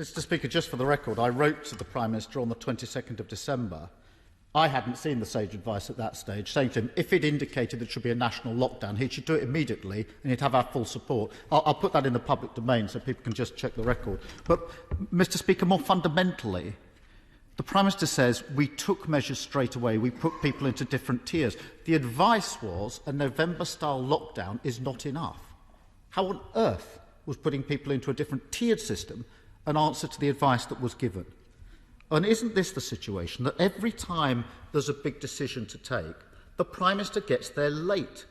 Mr. Speaker, just for the record, I wrote to the Prime Minister on the 22nd of December. I hadn't seen the sage advice at that stage, saying to him, if it indicated there should be a national lockdown, he should do it immediately and he'd have our full support. I'll put that in the public domain so people can just check the record. But, Mr. Speaker, more fundamentally, the Prime Minister says we took measures straight away, we put people into different tiers. The advice was a November-style lockdown is not enough. How on earth was putting people into a different tiered system an answer to the advice that was given? And isn't this the situation that every time there's a big decision to take, the Prime Minister gets there late?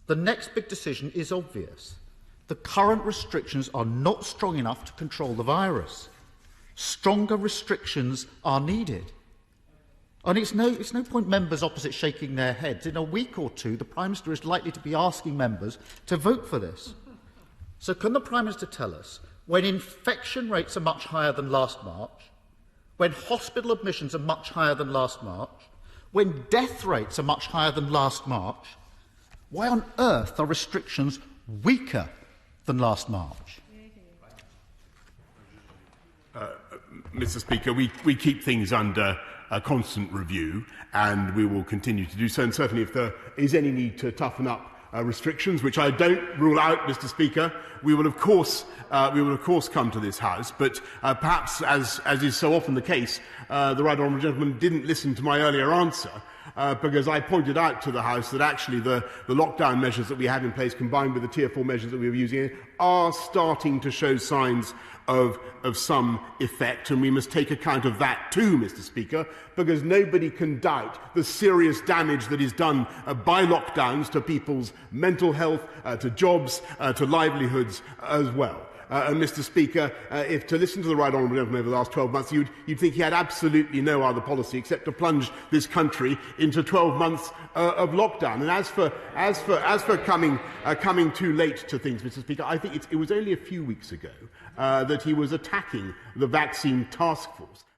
The next big decision is obvious. The current restrictions are not strong enough to control the virus. Stronger restrictions are needed. And it's no point members opposite shaking their heads. In a week or two, the Prime Minister is likely to be asking members to vote for this. So can the Prime Minister tell us, when infection rates are much higher than last March, when hospital admissions are much higher than last March, when death rates are much higher than last March, why on earth are restrictions weaker than last March? Mr. Speaker, we keep things under a constant review, and we will continue to do so. And certainly, if there is any need to toughen up restrictions, which I don't rule out, Mr. Speaker, we will of course come to this House. But perhaps, as is so often the case, the right honourable gentleman didn't listen to my earlier answer, because I pointed out to the House that actually the lockdown measures that we have in place, combined with the Tier 4 measures that we were using, are starting to show signs of some effect, and we must take account of that too, Mr. Speaker, because nobody can doubt the serious damage that is done by lockdowns to people's mental health, to jobs, to livelihoods as well. And, Mr. Speaker, if to listen to the right honourable gentleman over the last 12 months, you'd think he had absolutely no other policy except to plunge this country into 12 months of lockdown. And as for coming too late to things, Mr. Speaker, I think it was only a few weeks ago that he was attacking the vaccine task force.